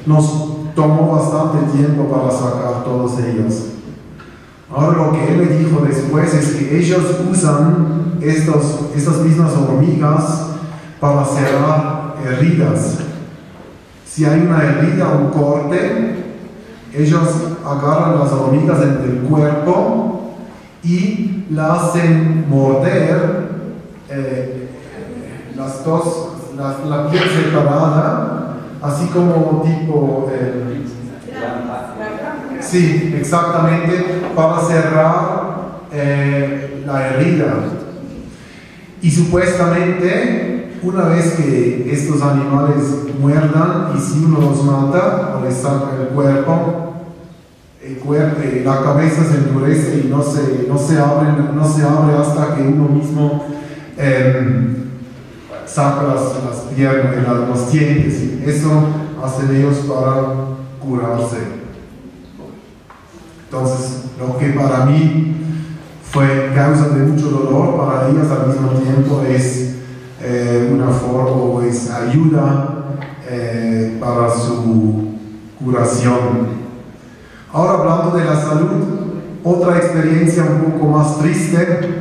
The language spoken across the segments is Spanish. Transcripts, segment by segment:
Nos tomó bastante tiempo para sacar todos ellos. Ahora lo que él me dijo después es que ellos usan estas mismas hormigas para cerrar heridas. Si hay una herida, un corte, ellos agarran las hormigas del cuerpo y la hacen morder la piel separada, así como tipo... sí, exactamente, para cerrar la herida. Y supuestamente, una vez que estos animales muerdan y si uno los mata o les saca el cuerpo, la cabeza se endurece y no se abre hasta que uno mismo saca las piernas, los dientes. Eso hacen ellos para curarse. Entonces, lo que para mí fue causa de mucho dolor, para ellas al mismo tiempo es una forma o es ayuda para su curación. Ahora, hablando de la salud, otra experiencia un poco más triste,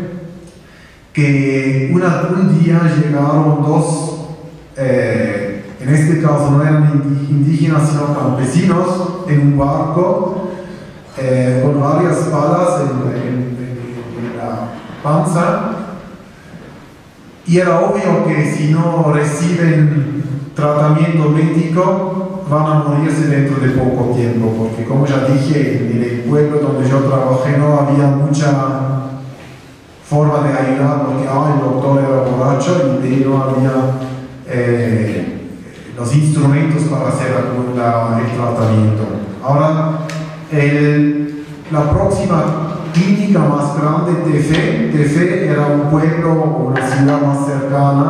que un día llegaron dos, en este caso no eran indígenas sino campesinos, en un barco con varias balas en la panza, y era obvio que si no reciben tratamiento médico van a morirse dentro de poco tiempo, porque como ya dije, en el pueblo donde yo trabajé no había mucha forma de ayudar, porque el doctor era borracho y B, no había los instrumentos para hacer el tratamiento. Ahora, la próxima clínica más grande, Tefe era un pueblo o una ciudad más cercana,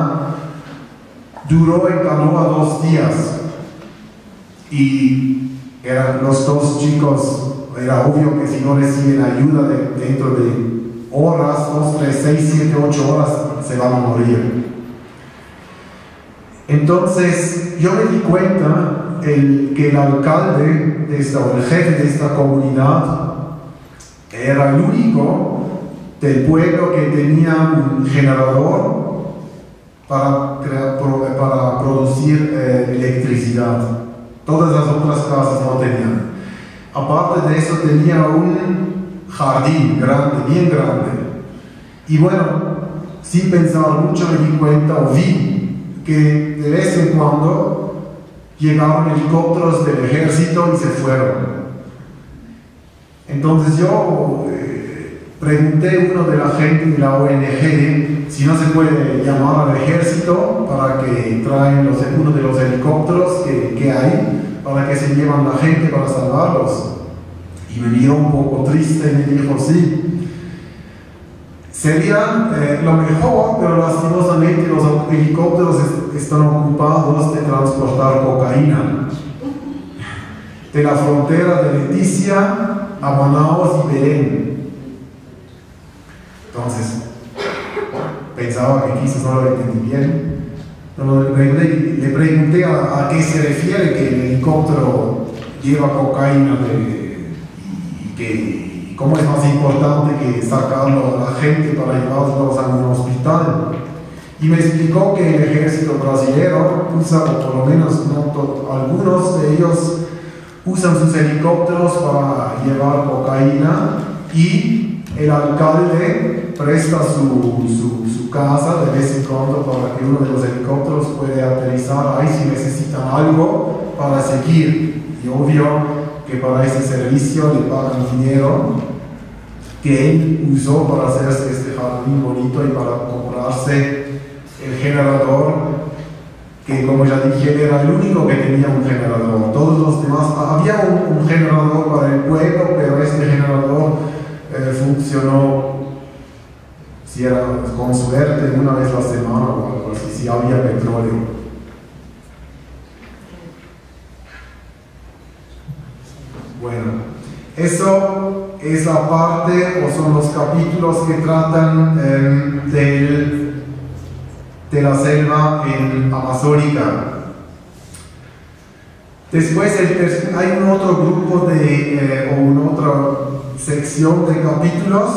duró en canoa 2 días. Y eran los dos chicos, era obvio que si no reciben ayuda dentro de horas, 2, 3, 6, 7, 8 horas, se van a morir. Entonces, yo me di cuenta que el alcalde o el jefe de esta comunidad era el único del pueblo que tenía un generador para producir electricidad. Todas las otras casas no tenían. Aparte de eso, tenía un jardín grande, bien grande. Y bueno, sin pensar mucho me di cuenta o vi que de vez en cuando llegaban helicópteros del ejército y se fueron. Entonces yo pregunté a uno de la gente de la ONG si no se puede llamar al ejército para que traen uno de los helicópteros que hay, para que se llevan la gente para salvarlos. Y me miró un poco triste y me dijo, sí, sería lo mejor, pero lastimosamente los helicópteros están ocupados de transportar cocaína de la frontera de Leticia a Manaus y Belén. Entonces, pensaba que quizás no lo entendí bien. Le pregunté a qué se refiere que el helicóptero lleva cocaína y cómo es más importante que sacarlo a la gente para llevarlos a un hospital. Y me explicó que el ejército brasileño usa, o por lo menos algunos de ellos usan sus helicópteros para llevar cocaína, y el alcalde presta su casa de vez en cuando para que uno de los helicópteros pueda aterrizar ahí si necesitan algo para seguir. Y obvio que para ese servicio le pagan dinero que él usó para hacerse este jardín bonito y para comprarse el generador, que como ya dije, él era el único que tenía un generador. Todos los demás, había un generador para el pueblo, pero este generador funcionó, si era con suerte, una vez a la semana o algo así, si había petróleo. Bueno, eso es la parte, o son los capítulos que tratan de la selva amazónica. Después hay un otro grupo o una otra sección de capítulos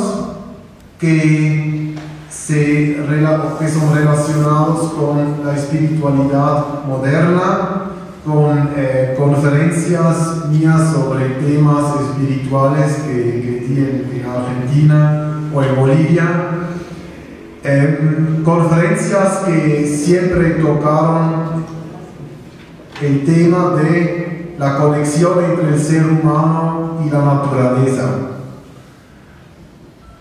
que son relacionados con la espiritualidad moderna, con conferencias mías sobre temas espirituales que tienen en Argentina o en Bolivia. Conferencias que siempre tocaron el tema de la conexión entre el ser humano y la naturaleza,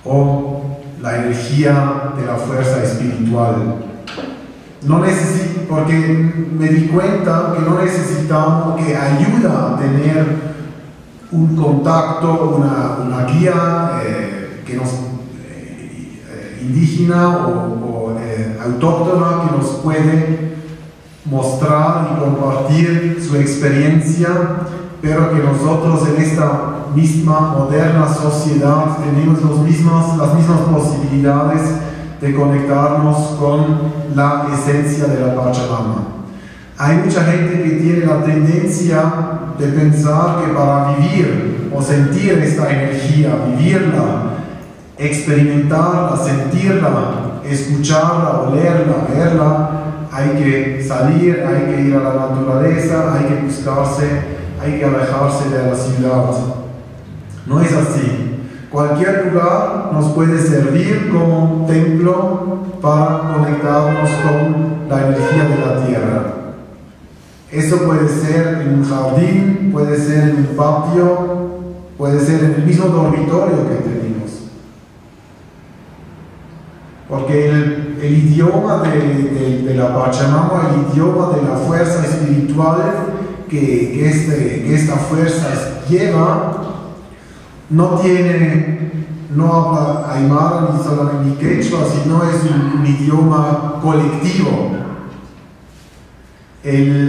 o la energía de la fuerza espiritual. Porque me di cuenta que no necesitamos, que ayuda a tener un contacto, una guía indígena o autóctona que nos puede mostrar y compartir su experiencia, pero que nosotros en esta misma moderna sociedad tenemos las mismas posibilidades de conectarnos con la esencia de la Pachamama. Hay mucha gente que tiene la tendencia de pensar que para vivir o sentir esta energía, vivirla, experimentarla, sentirla, escucharla, olerla, verla, hay que salir, hay que ir a la naturaleza, hay que buscarse, hay que alejarse de la ciudad. No es así. Cualquier lugar nos puede servir como templo para conectarnos con la energía de la tierra. Eso puede ser en un jardín, puede ser en un patio, puede ser en el mismo dormitorio que tenemos. Porque el idioma de la Pachamama, el idioma de la fuerza espiritual que esta fuerza lleva, no habla aymara ni solamente ni quechua, sino es un idioma colectivo. El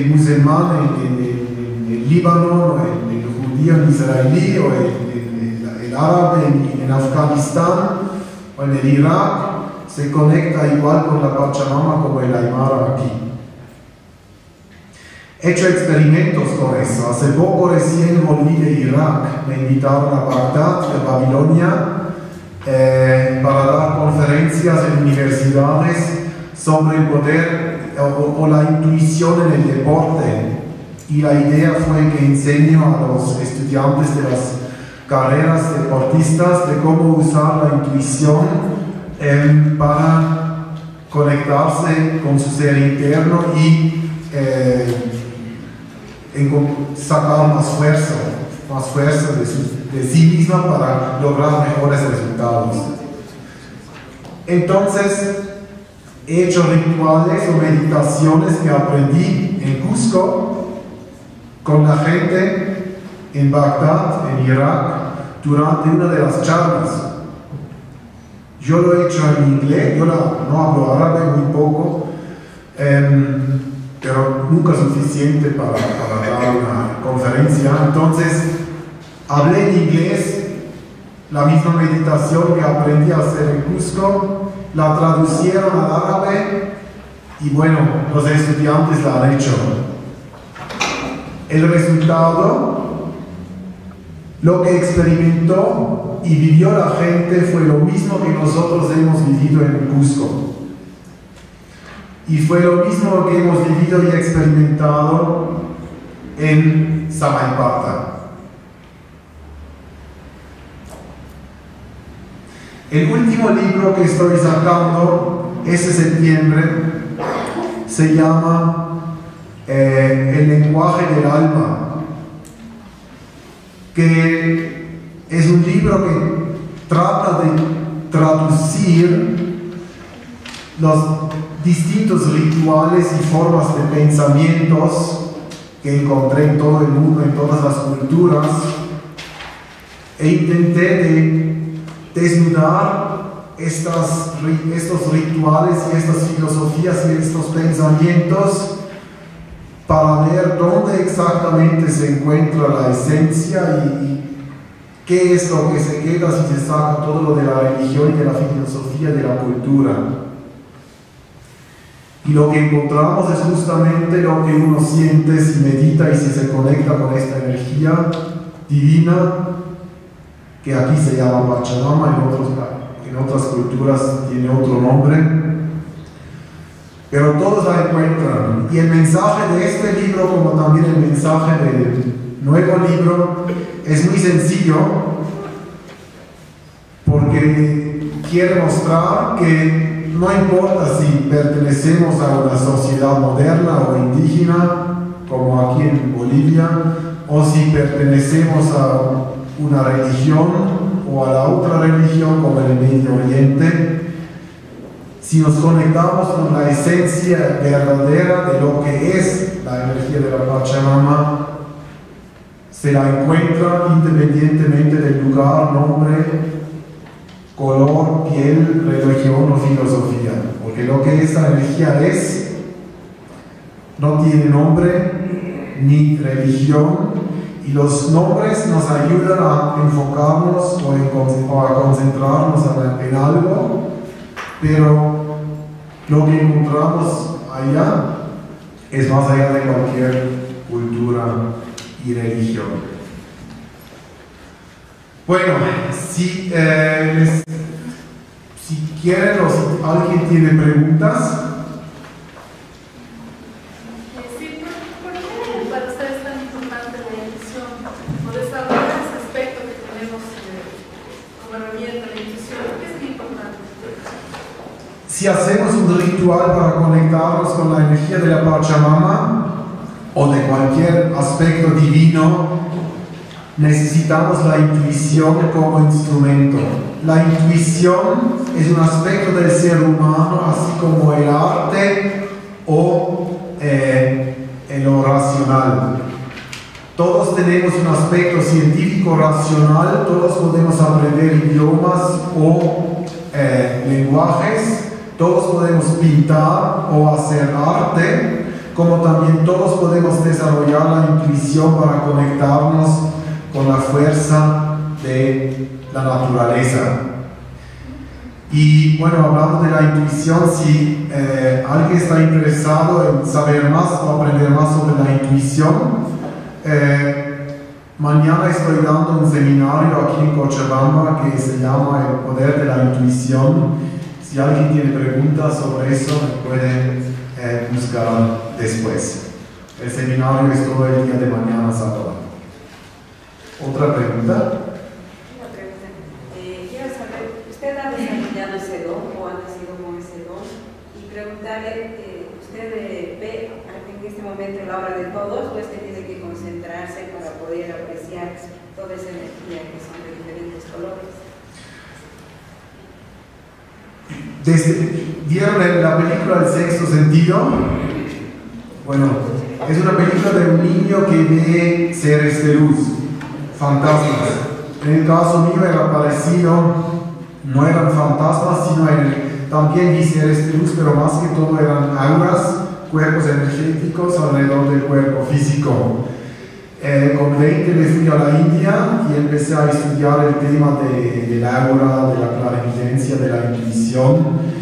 musulmán en el Líbano, el judío en israelí, o el árabe en Afganistán o en el Irak, se conecta igual con la Pachamama como el aymara aquí. He hecho experimentos con eso. Hace poco recién volví de Irak. Me invitaron a Bagdad, de Babilonia, para dar conferencias en universidades sobre el poder o la intuición en el deporte. Y la idea fue que enseño a los estudiantes de las carreras deportistas de cómo usar la intuición para conectarse con su ser interno y sacar más fuerza de sí misma para lograr mejores resultados. Entonces, he hecho rituales o meditaciones que aprendí en Cusco con la gente en Bagdad, en Irak, durante una de las charlas. Yo lo he hecho en inglés, yo no hablo árabe, muy poco, pero nunca suficiente para dar una conferencia. Entonces, hablé en inglés la misma meditación que aprendí a hacer en Cusco, la traducieron al árabe y bueno, los estudiantes la han hecho. El resultado, lo que experimentó y vivió la gente fue lo mismo que nosotros hemos vivido en Cusco. Y fue lo mismo que hemos vivido y experimentado en Samaipata. El último libro que estoy sacando este septiembre se llama El lenguaje del alma, que es un libro que trata de traducir los distintos rituales y formas de pensamientos que encontré en todo el mundo, en todas las culturas, e intenté de desnudar estos rituales y estas filosofías y estos pensamientos para ver dónde exactamente se encuentra la esencia y qué es lo que se queda si se saca todo lo de la religión y de la filosofía de la cultura. Y lo que encontramos es justamente lo que uno siente si medita y si se conecta con esta energía divina, que aquí se llama Pachamama, en otras culturas tiene otro nombre, pero todos la encuentran. Y el mensaje de este libro, como también el mensaje del nuevo libro, es muy sencillo, porque quiere mostrar que no importa si pertenecemos a una sociedad moderna o indígena, como aquí en Bolivia, o si pertenecemos a una religión o a la otra religión, como en el Medio Oriente, si nos conectamos con la esencia verdadera de lo que es la energía de la Pachamama, se la encuentra independientemente del lugar, nombre, color, piel, religión o filosofía, porque lo que esta energía es no tiene nombre ni religión, y los nombres nos ayudan a enfocarnos o a concentrarnos en algo, pero lo que encontramos allá es más allá de cualquier cultura y religión. Bueno, si quieren o si alguien tiene preguntas. Sí, ¿por qué para ustedes es tan importante la intuición? O desarrollar ese aspecto que tenemos como herramienta, la intuición. ¿Por qué es tan importante? Si hacemos un ritual para conectarnos con la energía de la Pachamama o de cualquier aspecto divino, necesitamos la intuición como instrumento. La intuición es un aspecto del ser humano, así como el arte o lo racional. Todos tenemos un aspecto científico racional, todos podemos aprender idiomas o lenguajes, todos podemos pintar o hacer arte, como también todos podemos desarrollar la intuición para conectarnos con la fuerza de la naturaleza. Y bueno, hablando de la intuición, si alguien está interesado en saber más o aprender más sobre la intuición, mañana estoy dando un seminario aquí en Cochabamba que se llama El Poder de la Intuición. Si alguien tiene preguntas sobre eso, me puede buscar después. El seminario es todo el día de mañana, sábado. ¿Otra pregunta? Una pregunta. Quiero saber, ¿usted ha desarrollado ese don o ha nacido con ese don? Y preguntarle, ¿usted ve en este momento la obra de todos o usted tiene que concentrarse para poder apreciar toda esa energía que son de diferentes colores? ¿Vieron la película El Sexto Sentido? Bueno, es una película de un niño que ve seres de luz, fantasmas. En el caso mío era parecido, no eran fantasmas, sino también vi seres de luz, pero más que todo eran auras, cuerpos energéticos alrededor del cuerpo físico. Con 20 me fui a la India y empecé a estudiar el tema del aura, de la clarividencia, de la intuición.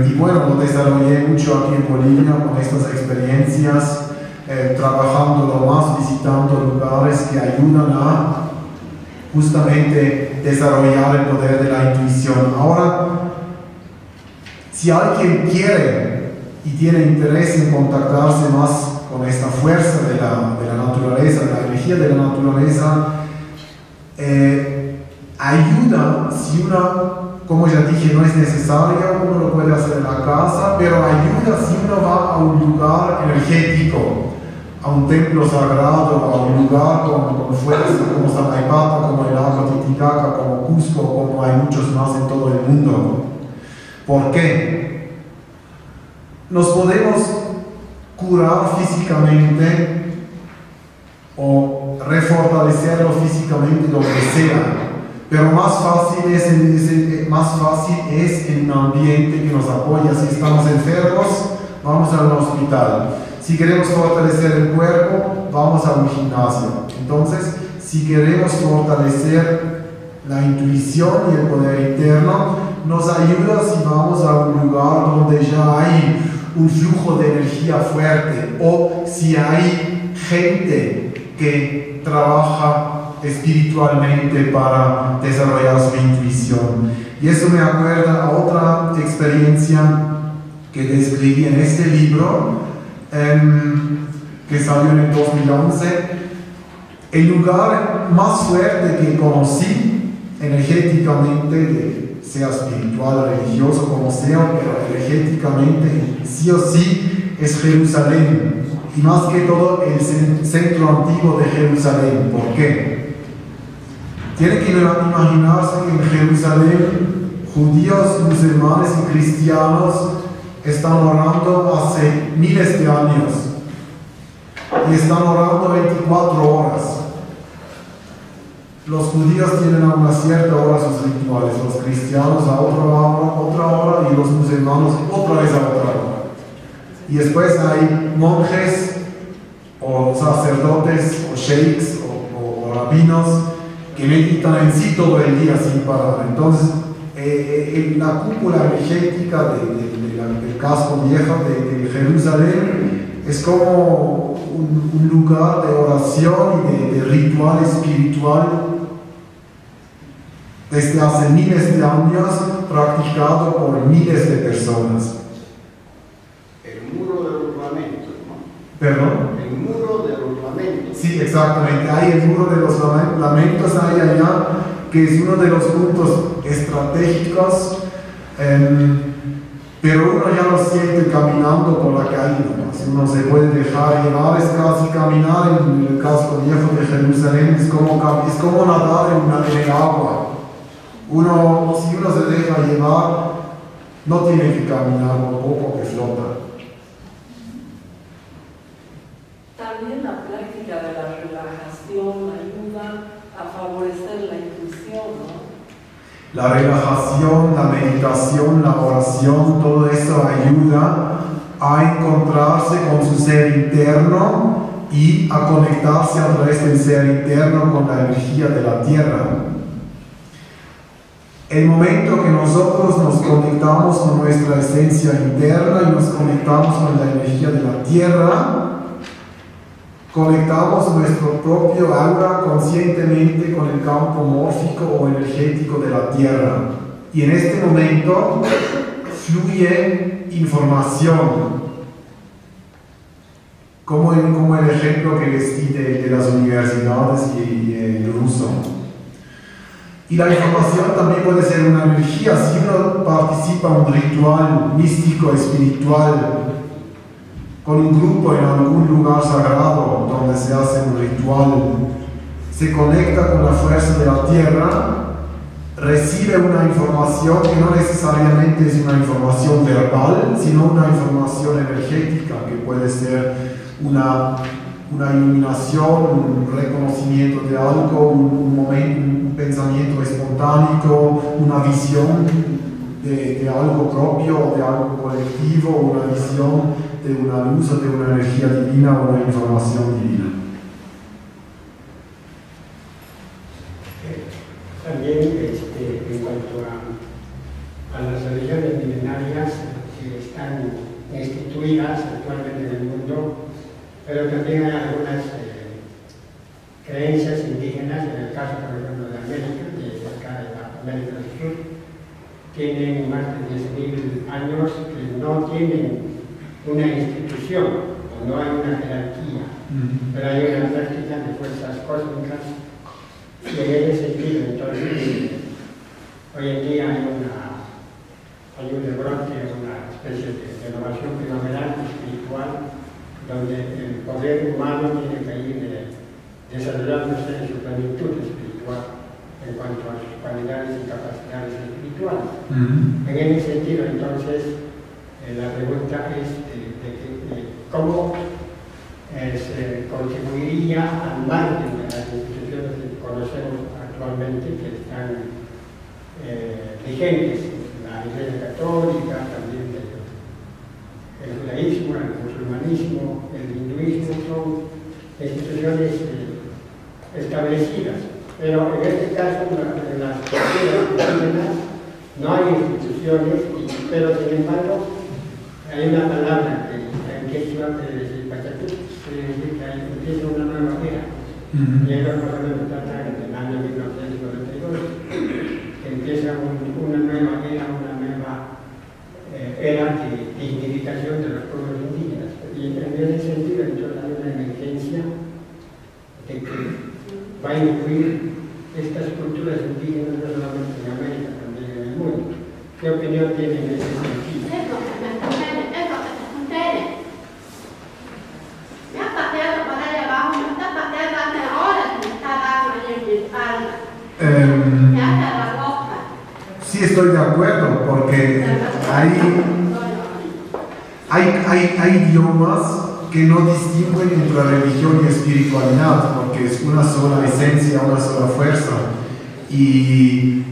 Y bueno, lo desarrollé mucho aquí en Bolivia con estas experiencias, trabajando lo más, visitando lugares que ayudan a justamente desarrollar el poder de la intuición. Ahora, si alguien quiere y tiene interés en contactarse más con esta fuerza de la naturaleza, de la energía de la naturaleza, ayuda, si uno, como ya dije, no es necesario, uno lo puede hacer en la casa, pero ayuda si uno va a un lugar energético, a un templo sagrado, a un lugar con fuerza, como Samaipata, como el lago Titicaca, como Cusco, como hay muchos más en todo el mundo. ¿Por qué? Nos podemos curar físicamente o refortalecerlo físicamente, lo que sea, pero más fácil es en un ambiente que nos apoya. Si estamos enfermos, vamos al hospital. Si queremos fortalecer el cuerpo, vamos a un gimnasio. Entonces, si queremos fortalecer la intuición y el poder interno, nos ayuda si vamos a un lugar donde ya hay un flujo de energía fuerte o si hay gente que trabaja espiritualmente para desarrollar su intuición. Y eso me acuerda a otra experiencia que describí en este libro, que salió en el 2011. El lugar más fuerte que conocí energéticamente, sea espiritual, religioso, como sea, pero energéticamente sí o sí es Jerusalén, y más que todo el centro antiguo de Jerusalén. ¿Por qué? Tienen que imaginarse que en Jerusalén judíos, musulmanes y cristianos están orando hace miles de años y están orando 24 horas. Los judíos tienen a una cierta hora sus rituales, los cristianos a otra hora y los musulmanes otra vez a otra hora. Y después hay monjes o sacerdotes o sheiks o rabinos que meditan en sí todo el día sin parar. Entonces, la cúpula energética del casco viejo de Jerusalén es como un lugar de oración y de ritual espiritual desde hace miles de años, practicado por miles de personas. El muro de los lamentos, ¿no? ¿Perdón? El muro de los lamentos. Sí, exactamente. Hay el muro de los lamentos ahí allá, que es uno de los puntos estratégicos, pero uno ya lo siente caminando por la calle nomás. Uno se puede dejar llevar, es casi caminar en el casco viejo de Jerusalén, es como nadar en el agua. Si uno se deja llevar, no tiene que caminar un poco, que flota. También la práctica de la relajación ayuda a favorecer la intuición, ¿no? La relajación, la meditación, la oración, todo eso ayuda a encontrarse con su ser interno y a conectarse a través del ser interno con la energía de la tierra. El momento que nosotros nos conectamos con nuestra esencia interna y nos conectamos con la energía de la tierra, conectamos nuestro propio aura conscientemente con el campo mórfico o energético de la tierra. Y en este momento fluye información, como el ejemplo que les di de las universidades y el ruso. Y la información también puede ser una energía. Si uno participa en un ritual místico, espiritual, con un grupo en algún lugar sagrado donde se hace un ritual, se conecta con la fuerza de la tierra, recibe una información que no necesariamente es una información verbal, sino una información energética, que puede ser una iluminación, un reconocimiento de algo, un momento, un pensamiento espontáneo, una visión de algo propio o de algo colectivo, una visión de una luz o de una energía divina o una información divina. También en cuanto a las religiones milenarias que están instituidas actualmente en el mundo, pero también hay algunas creencias indígenas, en el caso por ejemplo de América, de acá de la América del Sur, tienen más de 10.000 años que no tienen una institución, o no hay una jerarquía, pero hay una práctica de fuerzas cósmicas, y en ese sentido, entonces, hoy en día hay un rebrote, una especie de renovación primaveral espiritual, donde el poder humano tiene que ir desarrollándose en su plenitud espiritual en cuanto a sus cualidades y capacidades espirituales. En ese sentido, entonces, la pregunta es cómo se contribuiría al margen de las instituciones que conocemos actualmente, que están vigentes, la Iglesia Católica, también el judaísmo, el musulmanismo, el hinduismo, son instituciones establecidas. Pero en este caso, en las culturas indígenas no hay instituciones, pero sin embargo Hay una palabra que en quechua que es pachatú, que significa que empieza una nueva era. Llega el Parlamento Estatal en el año 1942, que empieza una nueva era de dignificación de los pueblos indígenas. Y en ese sentido, entonces hay una emergencia de que va a incluir estas culturas indígenas no solamente en América, también en el mundo. ¿Qué opinión tiene en ese sentido? Sí, estoy de acuerdo, porque hay idiomas que no distinguen entre religión y espiritualidad, porque es una sola esencia, una sola fuerza. Y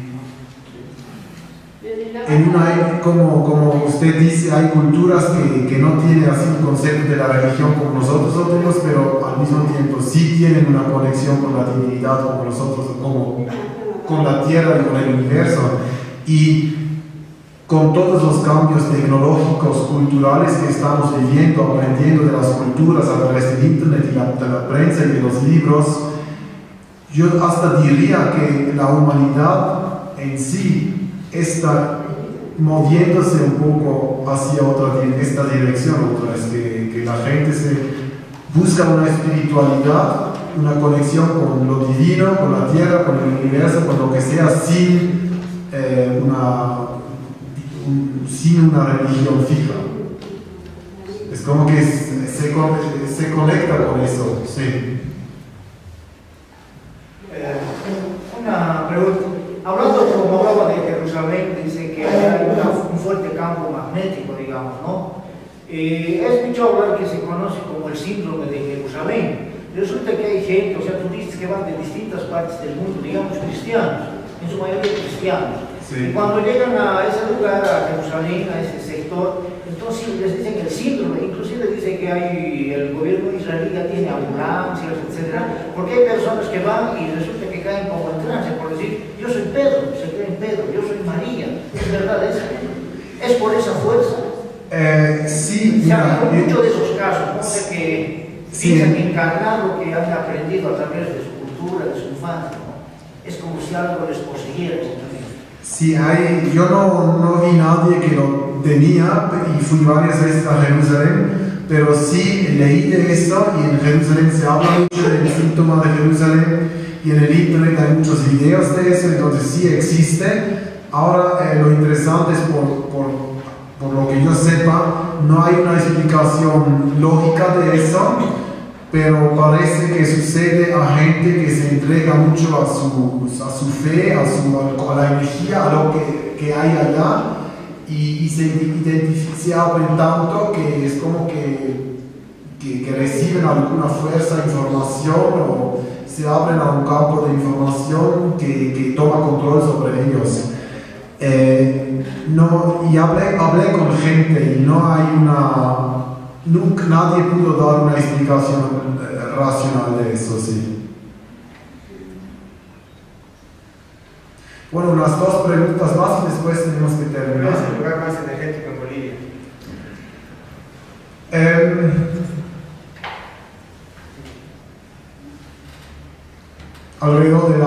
como usted dice, hay culturas que no tienen así un concepto de la religión como nosotros tenemos, pero al mismo tiempo sí tienen una conexión con la divinidad, como nosotros, como con la tierra y con el universo. Y con todos los cambios tecnológicos, culturales que estamos viviendo, aprendiendo de las culturas a través del internet y de la prensa y de los libros, yo hasta diría que la humanidad en sí está moviéndose un poco hacia esta dirección, otra vez, que la gente se busca una espiritualidad, una conexión con lo divino, con la tierra, con el universo, con lo que sea, sin una religión fija. Es como que se conecta con eso, sí. Una pregunta. Como hablaba de Jerusalén, dice que hay un fuerte campo magnético, digamos, ¿no? He escuchado hablar que se conoce como el síndrome de Jerusalén. Resulta que hay gente, o sea, turistas que van de distintas partes del mundo, digamos cristianos, en su mayoría cristianos. Sí. Y cuando llegan a ese lugar, a Jerusalén, a ese sector, entonces les dicen el síndrome, inclusive dicen que el gobierno israelí ya tiene ambulancias, etc. Porque hay personas que van y resulta que caen como en trance, por decir, yo soy Pedro, se creen Pedro, yo soy María. ¿Es verdad eso? ¿Es por esa fuerza? Sí. Se ha habido muchos de esos casos, ¿no? De que piensan que encarnar lo que han aprendido a través de su cultura, de su infancia, ¿no? Es como si algo les poseyera. Sí, yo no vi nadie que lo tenía y fui varias veces a Jerusalén, pero sí leí de eso y en Jerusalén se habla mucho del síntoma de Jerusalén y en el internet hay muchos videos de eso, entonces sí existe. Ahora lo interesante es por lo que yo sepa, no hay una explicación lógica de eso, pero parece que sucede a gente que se entrega mucho a su fe, a la energía, a lo que hay allá, y se abren tanto que es como que reciben alguna fuerza, información, o se abren a un campo de información que toma control sobre ellos. Y hablé con gente y no hay nunca nadie pudo dar una explicación racional de eso, sí. Bueno, unas dos preguntas más y después tenemos que terminar. ¿Cuál es el lugar más energético en Bolivia? Alrededor de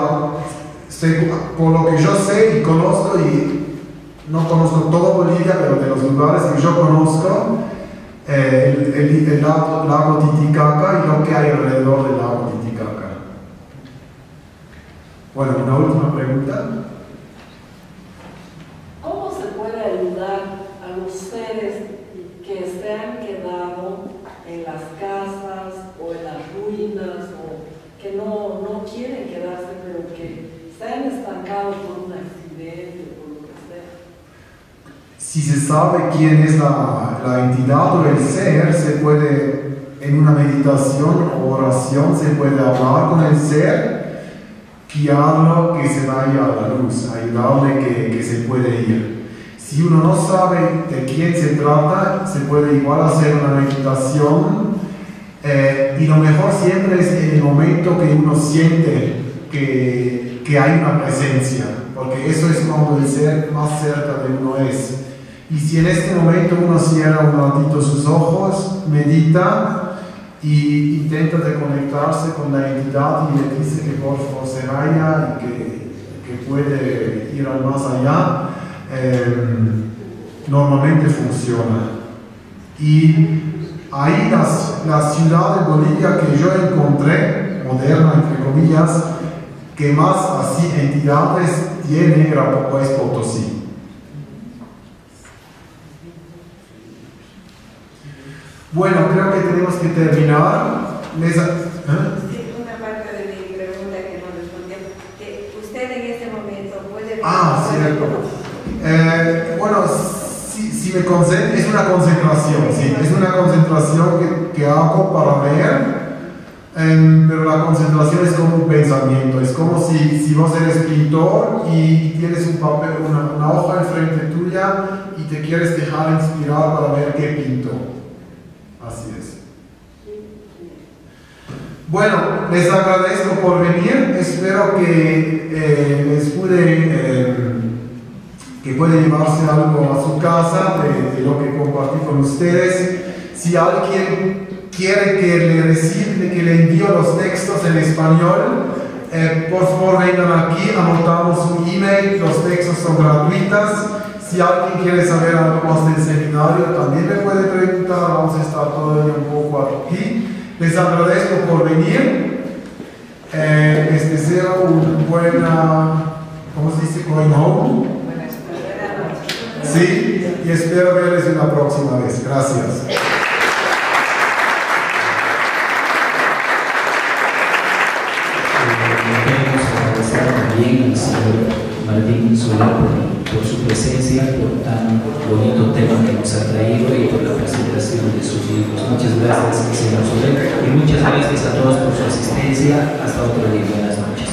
por lo que yo sé y conozco, y no conozco todo Bolivia, pero de los lugares que yo conozco, el lago Titicaca y lo que hay alrededor del lago Titicaca. Bueno, una última pregunta. ¿Cómo se puede ayudar a los seres que se han quedado en las casas o en las ruinas, o que no quieren quedarse, pero que se han estancado por un accidente o por lo que sea? Si se sabe quién es la entidad o el ser, se puede, en una meditación o oración, se puede hablar con el ser, guiarlo que se vaya a la luz, ayudarle que se puede ir. Si uno no sabe de quién se trata, se puede igual hacer una meditación, y lo mejor siempre es en el momento que uno siente que hay una presencia, porque eso es cuando el ser más cerca de uno es. Y si en este momento uno cierra un ratito sus ojos, medita y intenta de conectarse con la entidad y le dice que por favor se vaya y que puede ir al más allá, normalmente funciona. Y ahí la ciudad de Bolivia que yo encontré, moderna entre comillas, que más así entidades tiene es Potosí. Bueno, creo que tenemos que terminar. Sí, una parte de mi pregunta que no respondió. Que usted en este momento puede... Cierto. Bueno, si me concentro, es una concentración, sí, es una concentración que hago para ver, pero la concentración es como un pensamiento, es como si vos eres pintor y tienes un papel, una hoja enfrente tuya y te quieres dejar inspirar para ver qué pinto. Así es. Bueno, les agradezco por venir, espero que les que puede llevarse algo a su casa de lo que compartí con ustedes. Si alguien quiere que le envíe los textos en español, por favor vengan aquí, anotamos un email, los textos son gratuitos. Si alguien quiere saber algo más del seminario, también me puede preguntar, vamos a estar todavía un poco aquí. Les agradezco por venir, les deseo una buena, ¿cómo se dice? Going home. Sí, y espero verles una próxima vez. Gracias. Queremos agradecer también al señor Martín Soler por su presencia, por tan bonito tema que nos ha traído y por la presentación de sus libros. Muchas gracias, señor Soler, y muchas gracias a todos por su asistencia. Hasta otro día. Buenas noches.